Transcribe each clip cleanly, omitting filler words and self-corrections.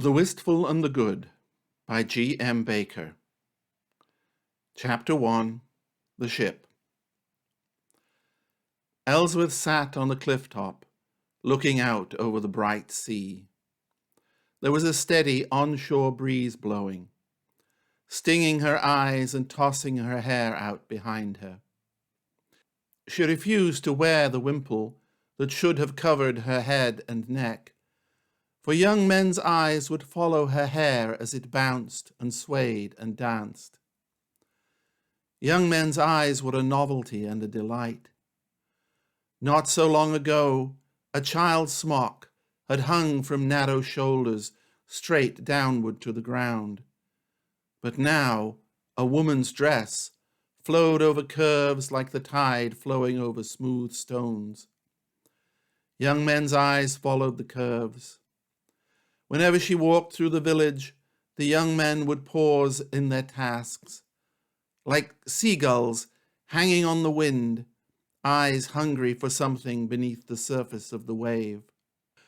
The Wistful and the Good by G. M. Baker. Chapter 1. The Ship. Elswyth sat on the cliff top, looking out over the bright sea. There was a steady onshore breeze blowing, stinging her eyes and tossing her hair out behind her. She refused to wear the wimple that should have covered her head and neck, for young men's eyes would follow her hair as it bounced and swayed and danced. Young men's eyes were a novelty and a delight. Not so long ago, a child's smock had hung from narrow shoulders straight downward to the ground. But now a woman's dress flowed over curves like the tide flowing over smooth stones. Young men's eyes followed the curves. Whenever she walked through the village, the young men would pause in their tasks, like seagulls hanging on the wind, eyes hungry for something beneath the surface of the wave.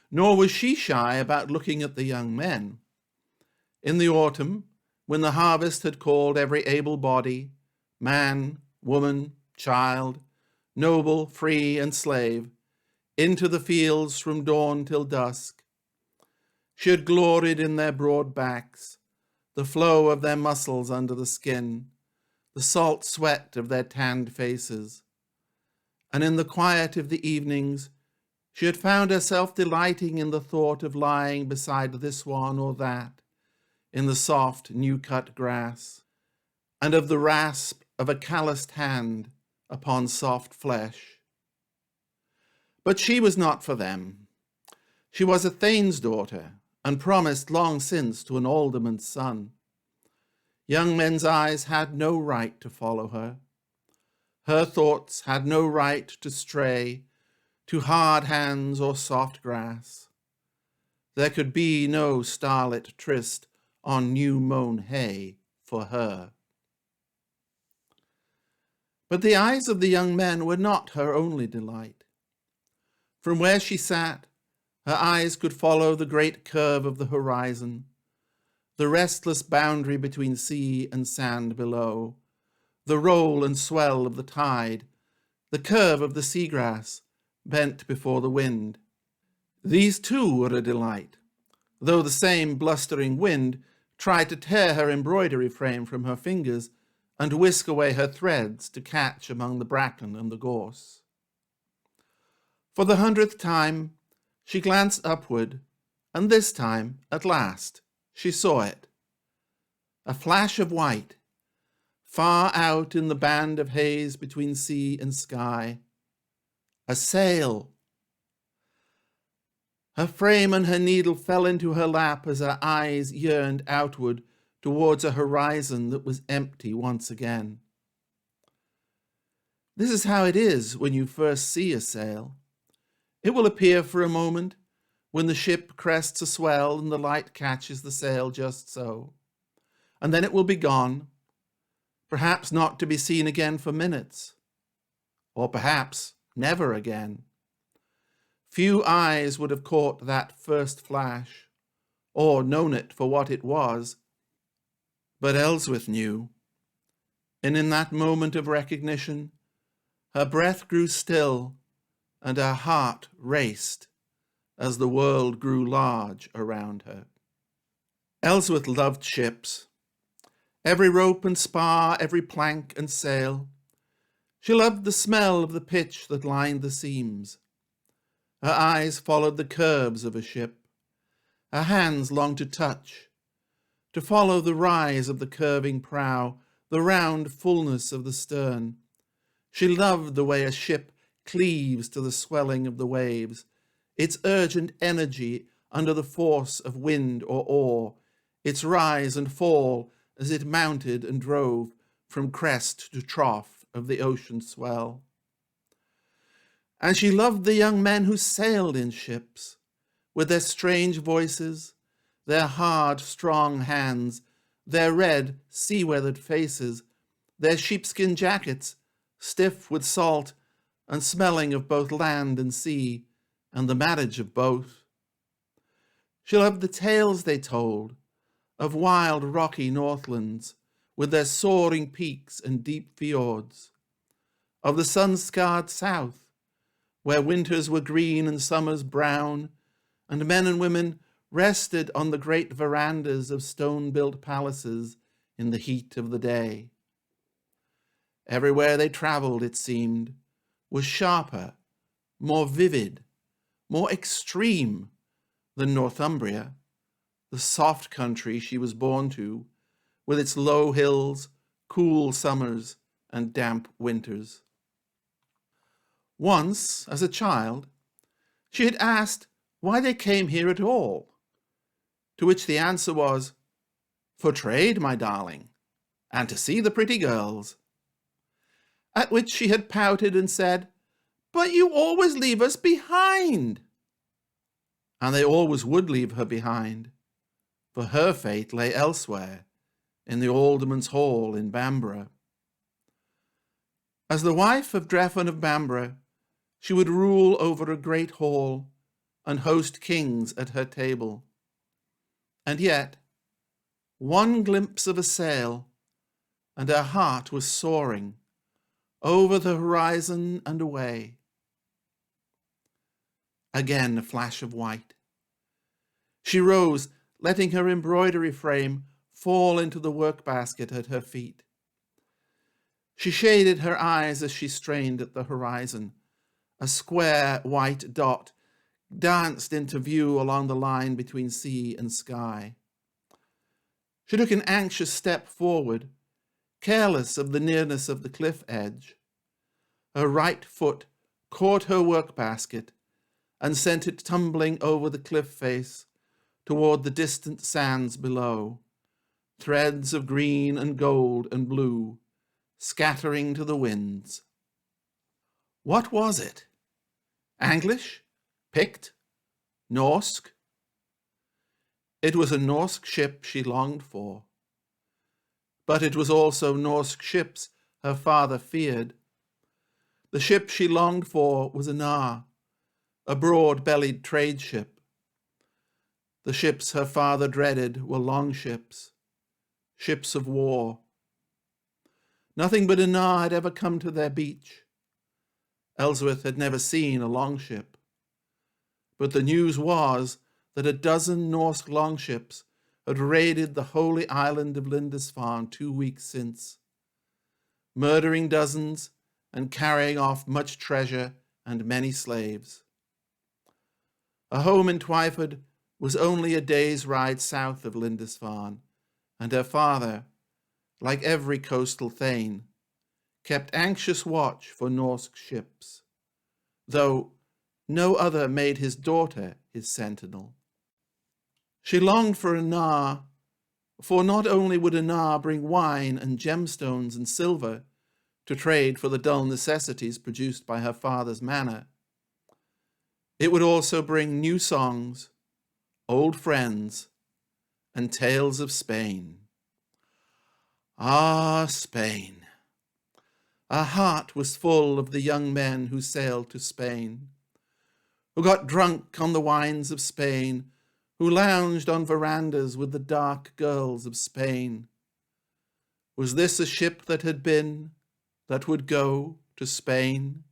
Nor was she shy about looking at the young men. In the autumn, when the harvest had called every able body, man, woman, child, noble, free, and slave, into the fields from dawn till dusk, she had gloried in their broad backs, the flow of their muscles under the skin, the salt sweat of their tanned faces. And in the quiet of the evenings, she had found herself delighting in the thought of lying beside this one or that, in the soft, new-cut grass, and of the rasp of a calloused hand upon soft flesh. But she was not for them. She was a thane's daughter, and promised long since to an alderman's son. Young men's eyes had no right to follow her. Her thoughts had no right to stray to hard hands or soft grass. There could be no starlit tryst on new-mown hay for her. But the eyes of the young men were not her only delight. From where she sat, her eyes could follow the great curve of the horizon, the restless boundary between sea and sand below, the roll and swell of the tide, the curve of the seagrass bent before the wind. These too were a delight, though the same blustering wind tried to tear her embroidery frame from her fingers and whisk away her threads to catch among the bracken and the gorse. For the 100th time, she glanced upward, and this time, at last, she saw it. A flash of white, far out in the band of haze between sea and sky. A sail. Her frame and her needle fell into her lap as her eyes yearned outward towards a horizon that was empty once again. This is how it is when you first see a sail. It will appear for a moment when the ship crests a swell and the light catches the sail just so. And then it will be gone, perhaps not to be seen again for minutes, or perhaps never again. Few eyes would have caught that first flash, or known it for what it was. But Elswyth knew, and in that moment of recognition, her breath grew still, and her heart raced as the world grew large around her. Elswyth loved ships, every rope and spar, every plank and sail. She loved the smell of the pitch that lined the seams. Her eyes followed the curves of a ship. Her hands longed to touch, to follow the rise of the curving prow, the round fullness of the stern. She loved the way a ship cleaves to the swelling of the waves, its urgent energy under the force of wind or oar, its rise and fall as it mounted and drove from crest to trough of the ocean swell. And she loved the young men who sailed in ships, with their strange voices, their hard, strong hands, their red, sea-weathered faces, their sheepskin jackets, stiff with salt and smelling of both land and sea, and the marriage of both. She loved the tales they told of wild rocky northlands with their soaring peaks and deep fjords, of the sun-scarred south, where winters were green and summers brown, and men and women rested on the great verandas of stone-built palaces in the heat of the day. Everywhere they travelled, it seemed, was sharper, more vivid, more extreme than Northumbria, the soft country she was born to, with its low hills, cool summers, and damp winters. Once, as a child, she had asked why they came here at all, to which the answer was, "For trade, my darling, and to see the pretty girls." At which she had pouted and said, "But you always leave us behind." And they always would leave her behind, for her fate lay elsewhere, in the alderman's hall in Bamborough. As the wife of Drefan of Bamborough, she would rule over a great hall and host kings at her table. And yet, one glimpse of a sail, and her heart was soaring over the horizon and away. Again a flash of white. She rose, letting her embroidery frame fall into the work-basket at her feet. She shaded her eyes as she strained at the horizon. A square white dot danced into view along the line between sea and sky. She took an anxious step forward, careless of the nearness of the cliff edge. Her right foot caught her work-basket and sent it tumbling over the cliff face toward the distant sands below, threads of green and gold and blue scattering to the winds. What was it? Anglish? Pict? Norse? It was a Norse ship she longed for. But it was also Norse ships her father feared. The ship she longed for was a broad-bellied trade ship. The ships her father dreaded were long ships, ships of war. Nothing but a had ever come to their beach. Elswyth had never seen a longship. But the news was that a dozen Norse longships had raided the holy island of Lindisfarne 2 weeks since, murdering dozens and carrying off much treasure and many slaves. A home in Twyford was only a day's ride south of Lindisfarne, and her father, like every coastal thegn, kept anxious watch for Norse ships, though no other made his daughter his sentinel. She longed for a for not only would a bring wine and gemstones and silver to trade for the dull necessities produced by her father's manor, it would also bring new songs, old friends, and tales of Spain. Ah, Spain! Her heart was full of the young men who sailed to Spain, who got drunk on the wines of Spain, who lounged on verandas with the dark girls of Spain. Was this a ship that had been, that would go to Spain?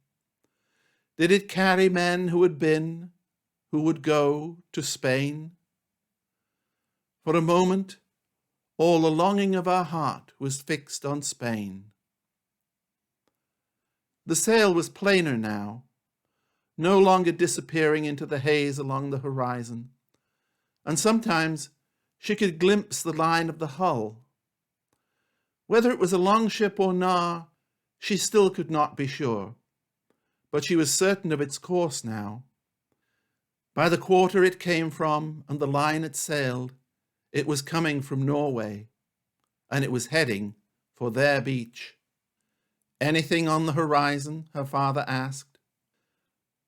Did it carry men who had been, who would go to Spain? For a moment, all the longing of her heart was fixed on Spain. The sail was plainer now, no longer disappearing into the haze along the horizon, and sometimes she could glimpse the line of the hull. Whether it was a longship or not, she still could not be sure, but she was certain of its course now. By the quarter it came from and the line it sailed, it was coming from Norway, and it was heading for their beach. Anything on the horizon? Her father asked.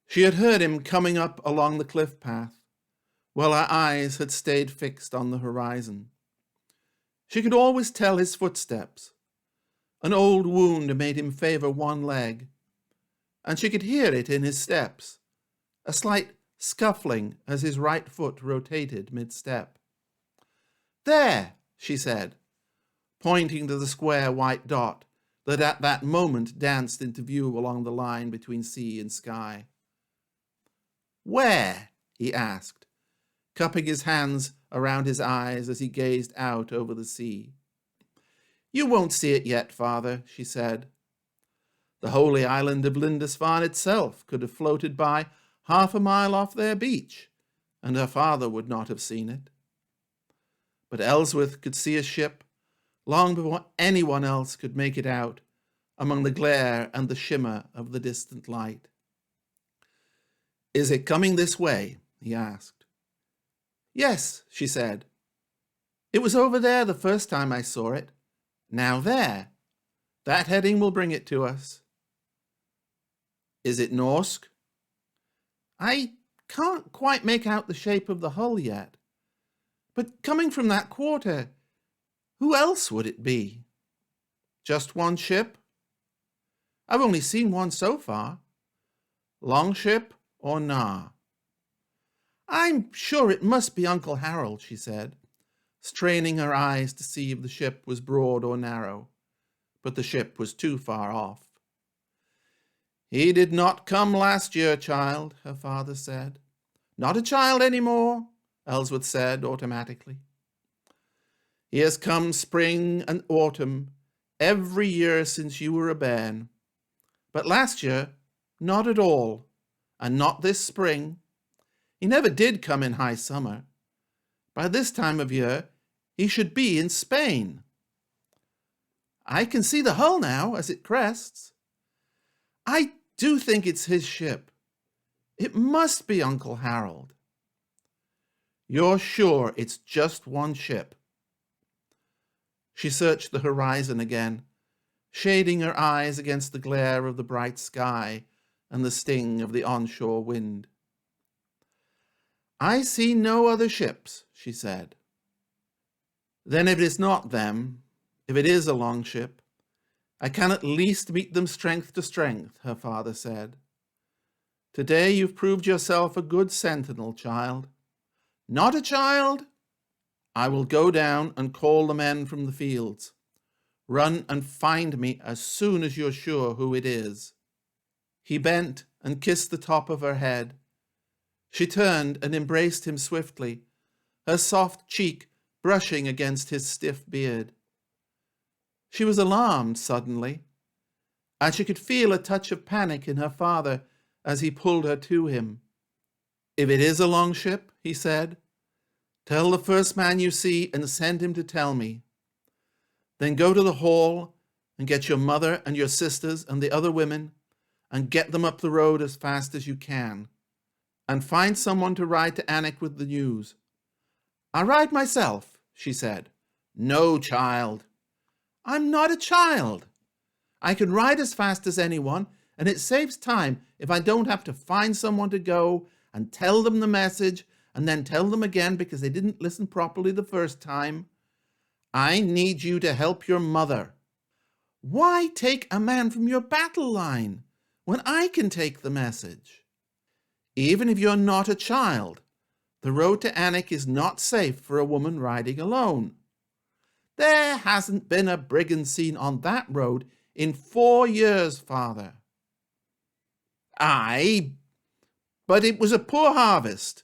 She had heard him coming up along the cliff path, while her eyes had stayed fixed on the horizon. She could always tell his footsteps. An old wound made him favour one leg, and she could hear it in his steps, a slight scuffling as his right foot rotated mid-step. "There," she said, pointing to the square white dot that at that moment danced into view along the line between sea and sky. "Where?" he asked, cupping his hands around his eyes as he gazed out over the sea. "You won't see it yet, father," she said. The holy island of Lindisfarne itself could have floated by half a mile off their beach, and her father would not have seen it. But Elswyth could see a ship long before anyone else could make it out among the glare and the shimmer of the distant light. "Is it coming this way?" he asked. "Yes," she said. "It was over there the first time I saw it. Now there. That heading will bring it to us." "Is it Norse?" "I can't quite make out the shape of the hull yet. But coming from that quarter, who else would it be?" "Just one ship?" "I've only seen one so far." "Long ship or nah?" "I'm sure it must be Uncle Harold," she said, straining her eyes to see if the ship was broad or narrow. But the ship was too far off. "He did not come last year, child," her father said. "Not a child any more," Elswyth said automatically. "He has come spring and autumn every year since you were a bairn. But last year, not at all, and not this spring. He never did come in high summer. By this time of year, he should be in Spain." "I can see the hull now as it crests." "I do think it's his ship. It must be Uncle Harold." "You're sure it's just one ship?" She searched the horizon again, shading her eyes against the glare of the bright sky and the sting of the onshore wind. "I see no other ships," she said. "Then if it is not them, if it is a long ship, I can at least meet them strength to strength," her father said. "Today you've proved yourself a good sentinel, child." "Not a child?" "I will go down and call the men from the fields. Run and find me as soon as you're sure who it is." He bent and kissed the top of her head. She turned and embraced him swiftly, her soft cheek brushing against his stiff beard. She was alarmed suddenly, and she could feel a touch of panic in her father as he pulled her to him. "If it is a long ship," he said, "tell the first man you see and send him to tell me. Then go to the hall and get your mother and your sisters and the other women and get them up the road as fast as you can. And find someone to ride to Alnwick with the news." "I ride myself," she said. "No, child." "I'm not a child. I can ride as fast as anyone, and it saves time if I don't have to find someone to go and tell them the message and then tell them again because they didn't listen properly the first time. I need you to help your mother." "Why take a man from your battle line when I can take the message?" "Even if you're not a child, the road to Alnwick is not safe for a woman riding alone." "There hasn't been a brigand seen on that road in 4 years, father." "Aye, but it was a poor harvest,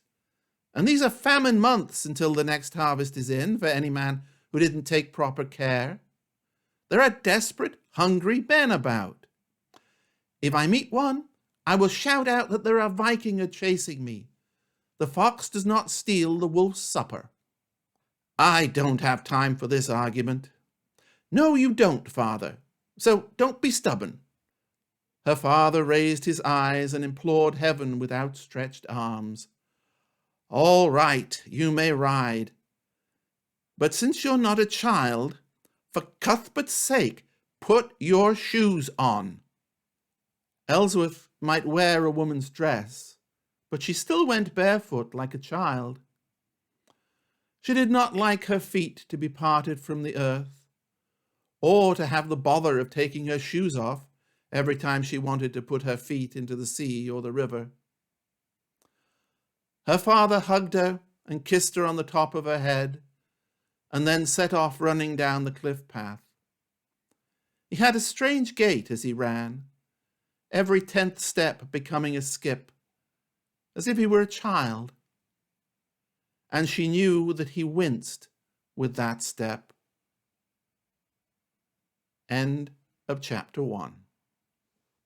and these are famine months until the next harvest is in for any man who didn't take proper care. There are desperate, hungry men about. If I meet one, I will shout out that there are Viking chasing me. The fox does not steal the wolf's supper." "I don't have time for this argument." "No, you don't, father. So don't be stubborn." Her father raised his eyes and implored heaven with outstretched arms. "All right, you may ride. But since you're not a child, for Cuthbert's sake, put your shoes on." Elswyth might wear a woman's dress, but she still went barefoot like a child. She did not like her feet to be parted from the earth, or to have the bother of taking her shoes off every time she wanted to put her feet into the sea or the river. Her father hugged her and kissed her on the top of her head, and then set off running down the cliff path. He had a strange gait as he ran, every 10th step becoming a skip, as if he were a child. And she knew that he winced with that step. End of chapter 1.